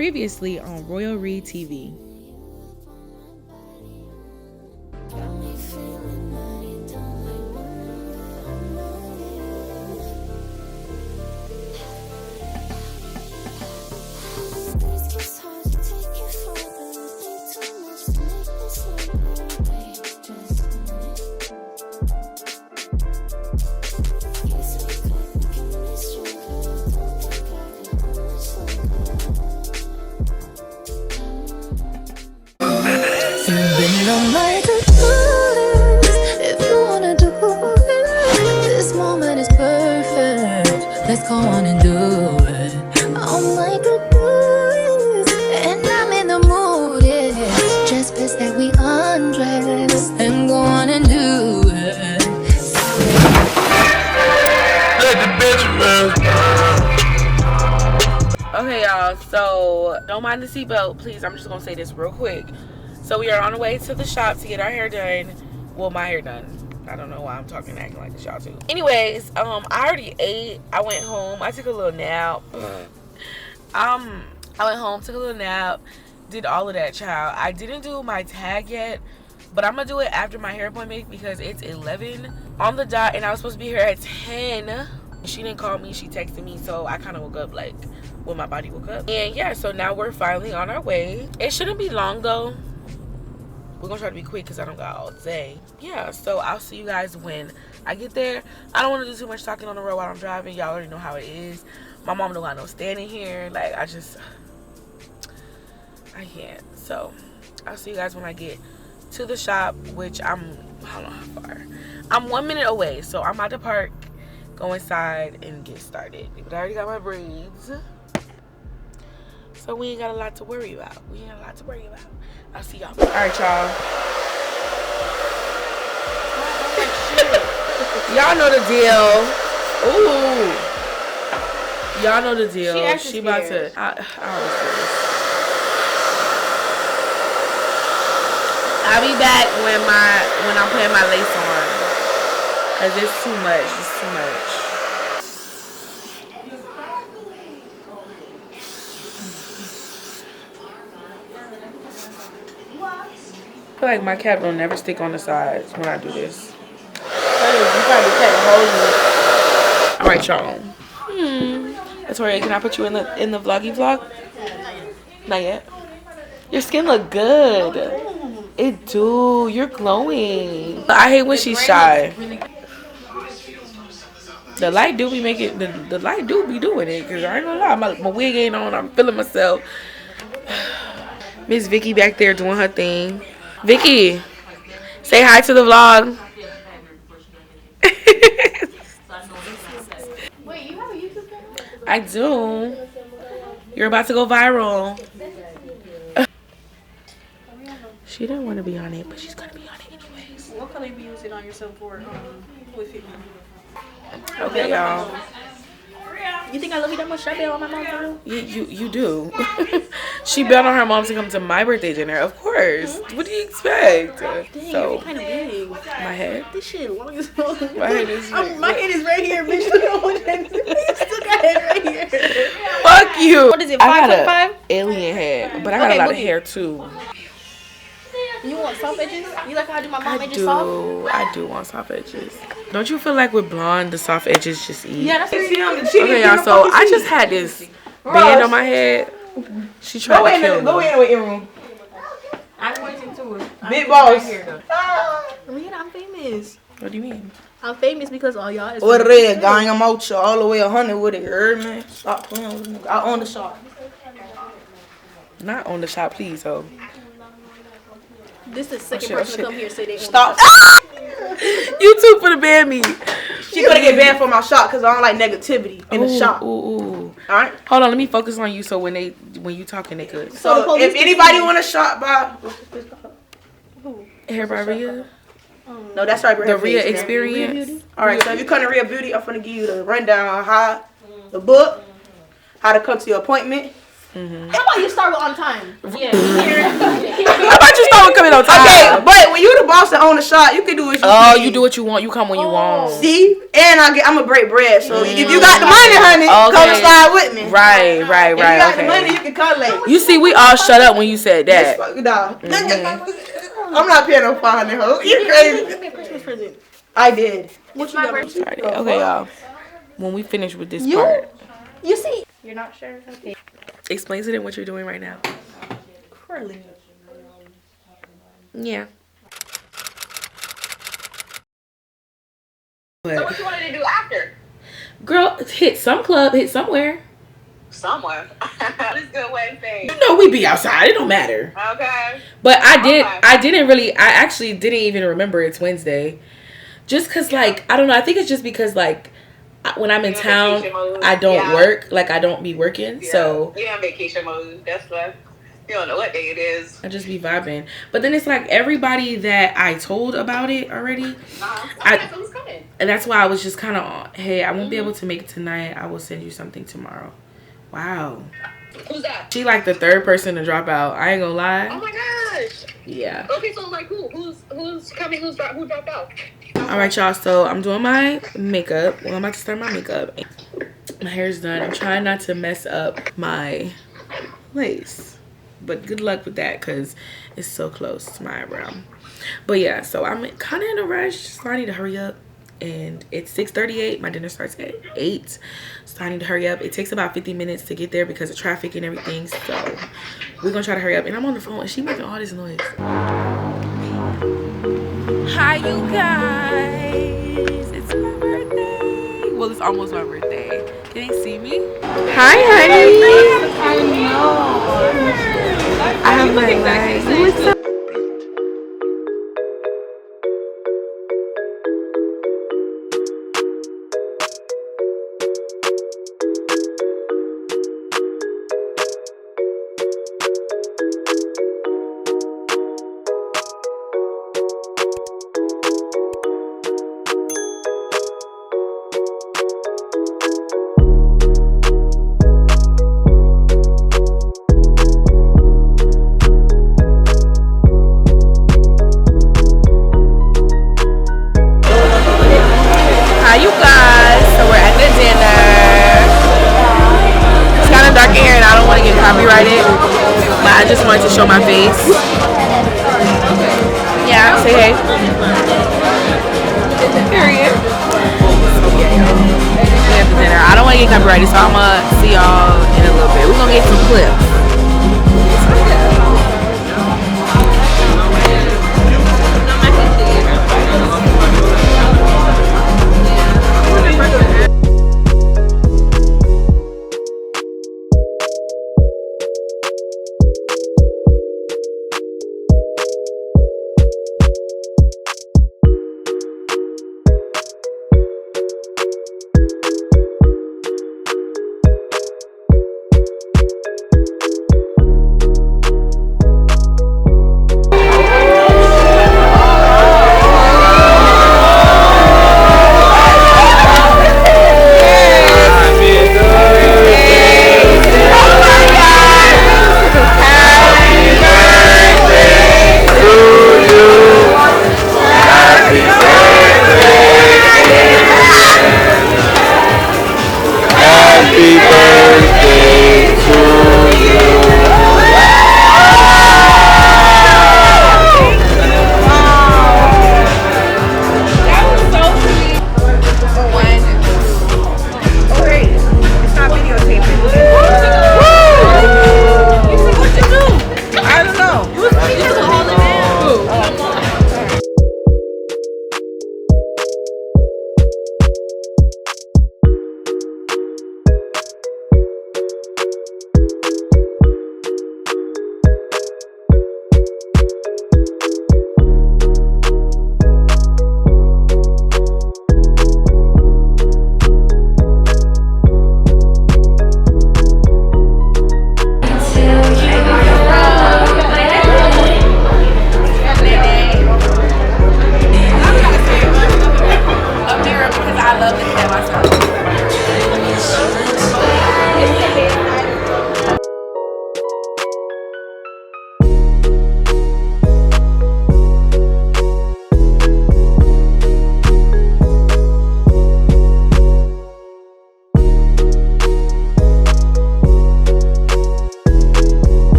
Previously on Royal Reed TV. This moment is perfect. Let's go on and do it. Oh my goodness, and I'm in the mood. Yeah, just best that we undress and go on and do it. Okay, y'all, so don't mind the seatbelt, please. I'm just gonna say this real quick. So we are on the way to the shop to get our hair done. Well, my hair done. I don't know why I'm talking acting like this, y'all too. Anyways, I already ate. I went home. I took a little nap. I went home, took a little nap, did all of that, child. I didn't do my tag yet, but I'm gonna do it after my hair appointment because it's 11 on the dot, and I was supposed to be here at 10. She didn't call me. She texted me, so I kind of woke up like when my body woke up. And yeah, so now we're finally on our way. It shouldn't be long though. We're gonna try to be quick because I don't got all day. Yeah, so I'll see you guys when I get there. I don't want to do too much talking on the road while I'm driving. Y'all already know how it is. My mom don't got no standing here. Like, I can't. So I'll see you guys when I get to the shop, which I don't know how far. I'm 1 minute away, so I'm at the park, go inside and get started. But I already got my braids, so we ain't got a lot to worry about. I'll see y'all. All right, y'all. Y'all know the deal. Ooh. Y'all know the deal. She about to. I always do this. I'll be back when I'm putting my lace on. Cause it's too much. It's too much. I feel like my cap will never stick on the sides when I do this. All right, y'all. Victoria, can I put you in the vloggy vlog? Not yet. Your skin look good. It do. You're glowing. I hate when she's shy. The light do be making the light do be doing it. Cause I ain't gonna lie, my wig ain't on. I'm feeling myself. Miss Vicky back there doing her thing. Vicky, say hi to the vlog. Wait, you have a YouTube channel? I do. You're about to go viral. She didn't want to be on it, but she's gonna be on it anyways. What color you be using on yourself for with it? Okay, y'all. You think I love you that much? Should I be on my mom for real? You do. She bet on her mom to come to my birthday dinner. Of course. What do you expect? Dang, So you're kind of big. my head. This shit long as hell. My head is big. My head is right here, bitch. Look at what that is. You still got head right here. Fuck you. What is it, I got 5'5"? an alien head, but I got Okay, a lot of Boogie. hair too. You want soft edges? You like how I do my mom edges soft? I do want soft edges. Don't you feel like with blonde, the soft edges just eat? Yeah, that's Okay, y'all. So I just had this band on my head. She tried to kill me. Go in the waiting room. I'm waiting too. Big boss. Rihanna, I'm famous. What do you mean? I'm famous because all y'all is What red gang? I'm out you all the way 100 with it, you heard me? Stop playing with me. I own the shop. Not on the shop, please. So This is the second shit, person shit. to come here and say they Stop. you too for the ban me. She gonna get banned from my shop because I don't like negativity in the shop. Ooh. Alright? Hold on, let me focus on you so when you talking they could. So if anybody want a shop by Hair by Rhea? no, that's right. The Rhea experience? Alright, so if you come to Rhea Beauty, I'm gonna give you the rundown on how the book, how to come to your appointment. How about you start with on time? Yeah. How about you start gonna come in on time. Okay, but when you the boss and own the shop, you can do what you Oh, please. you do what you want. You come when you want. See? And I'm a break bread. So if you got the money, honey, come and slide with me. Right. If you got the money, you can come late. You see, we all shut up when you said that. I'm not paying no $500, ho. You crazy? Give me a Christmas present. I did. What's my birthday? Okay, y'all. When we finish with this part, You see? You're not sure? Okay. explain to them what you're doing right now. Curling. Yeah. So what you wanted to do after? Girl, hit some club, hit somewhere. Somewhere. That's a good way to say. You know we be outside. It don't matter. Okay. But I actually didn't even remember it's Wednesday. Just because, like, I don't know. I think it's just because, like, when I'm in town, I don't work. Like, I don't be working. Yeah. So. You're on vacation mode. That's why. You don't know what day it is. I just be vibing. But then it's like everybody that I told about it already. Who's coming? And that's why I was just kind of, hey, I won't be able to make it tonight. I will send you something tomorrow. Wow. Who's that? She like the third person to drop out. I ain't gonna lie. Oh my gosh. Yeah. Okay, so like who's coming? Who dropped out? All right, y'all. So I'm doing my makeup. Well, I'm about to start my makeup. My hair's done. I'm trying not to mess up my lace. But good luck with that because it's so close to my eyebrow. But yeah, so I'm kind of in a rush. So I need to hurry up. And it's 6:38. My dinner starts at 8. So I need to hurry up. It takes about 50 minutes to get there because of traffic and everything. So we're going to try to hurry up. And I'm on the phone and she making all this noise. Hi, you guys. It's my birthday. Well, it's almost my birthday. Can you see me? Hi, honey. I know. I have my light. What's up? Hi, you guys. So we're at the dinner. It's kind of dark in here and I don't want to get copyrighted, but I just wanted to show my face. Yeah, say hey. Period. We at the dinner. I don't want to get copyrighted, so I'm going to see y'all in a little bit. We're going to get some clips.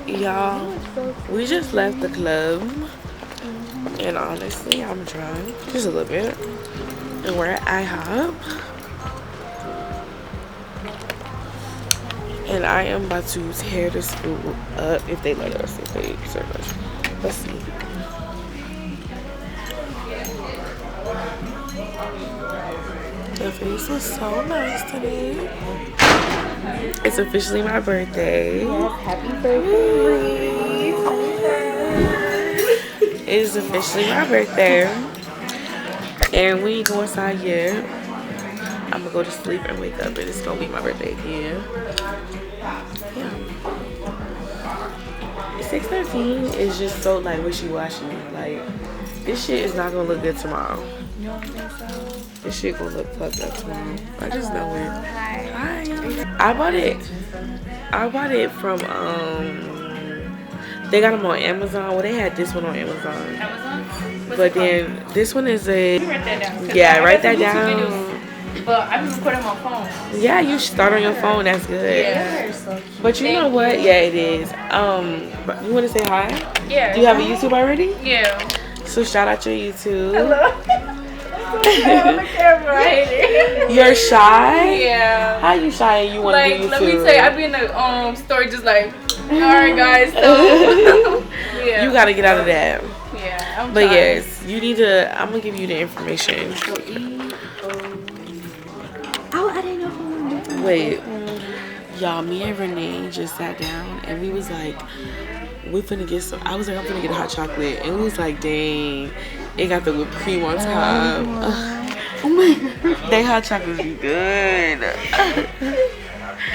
Y'all, we just left the club, and honestly, I'm drunk just a little bit, and we're at IHOP, and I am about to tear this food up if they let us, if they serve us. Let's see. The face was so nice today. It's officially my birthday. Yes, happy birthday. It is officially my birthday. And we ain't go inside yet. I'm gonna go to sleep and wake up and it's gonna be my birthday again. Yeah. 6:13 is just so like wishy-washy. Like, this shit is not gonna look good tomorrow. You don't think so? This shit gonna look fucked up tomorrow. I just know it. Hi. I bought it from they got them on Amazon. Well, they had this one on Amazon. But then this one is a Write that down. yeah, write that down. But I've been recording my phone. Yeah, you should start on your phone. That's good. Yeah. But you know what? Yeah, it is. You want to say hi? Yeah. Do you have a YouTube already? Yeah. So shout out your YouTube. Hello. On the camera, I hate it. You're shy? Yeah. How you shy and you want to do YouTube? Let me tell you, I be in the story just like, alright guys, so yeah. You gotta get out of that. Yeah. I'm But trying. yes, you need to. I'm gonna give you the information. Oh, I didn't know who. Wait, y'all. Me and Renee just sat down and we was like, we finna get some. I was like, I'm finna get a hot chocolate, and we was like, dang, it got the whipped cream on top. Oh my god. They hot chocolates be good.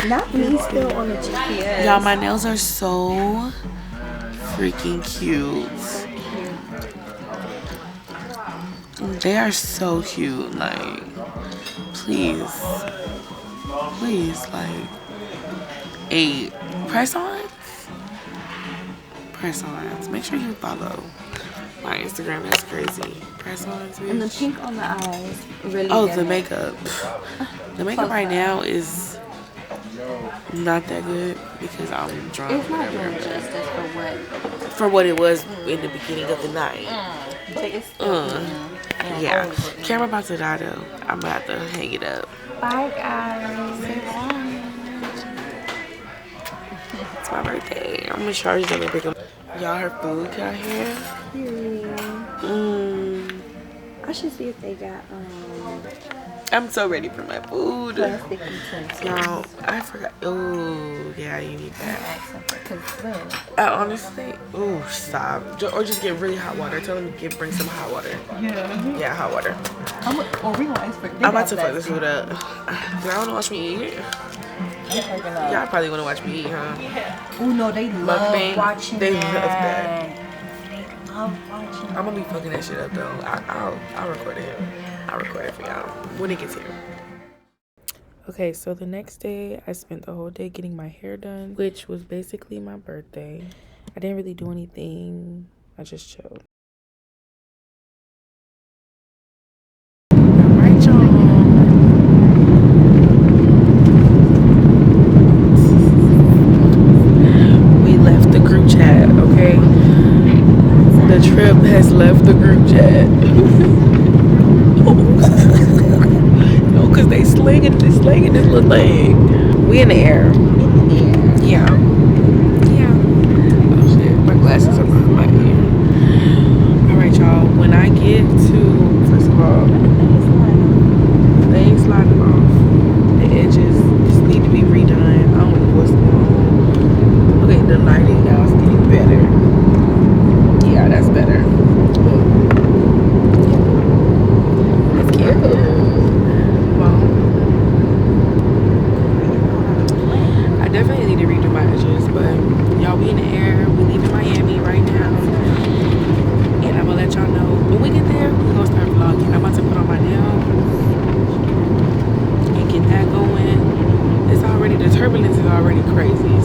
Not me still on the GPS. Y'all, my nails are so freaking cute. They are so cute. Like, please, like, press-ons. Press-ons. Make sure you follow my Instagram. That's crazy. Press-ons, bitch. And the pink on the eyes. Really. Oh, good. the makeup. The makeup right now is not that good because I'm drunk. It's not doing justice For what it was in the beginning of the night. but it's Yeah. Camera about to die though. I'm about to hang it up. Bye guys. It's my birthday. I'm gonna charge them and pick them. Y'all, her food got here. I should see if they got I'm so ready for my food. plastic utensils. Y'all, I forgot. Oh, yeah, you need that. Cause Honestly, oh, stop. Or just get really hot water. Tell them to bring some hot water. Yeah, hot water. we gonna ask for. I'm about to fuck this food up. Y'all wanna watch me eat? Y'all probably wanna watch me eat, huh? Oh no, they love Mukbang. watching They that. love that. They love watching. I'm gonna be fucking that shit up though. I'll record it. I'll record it for y'all when it gets here. Okay, so the next day I spent the whole day getting my hair done, which was basically my birthday. I didn't really do anything. I just chilled. Alright, y'all. We left the group chat, okay? The trip has left the group chat. No, cause they slinging this little thing. We in the air. Yeah. Oh shit, my glasses are behind my ear. Alright, y'all. When I get to, first of all, they ain't sliding off. The edges just need to be redone. I don't know what's going on. Okay, the lighting now is getting better. Yeah, that's better. That's cute. Well, I definitely need to redo my edges, but y'all, we in the air. We leaving Miami right now. And I'm gonna let y'all know when we get there, we're gonna start vlogging. I'm about to put on my nails and get that going. It's already, the turbulence is already crazy.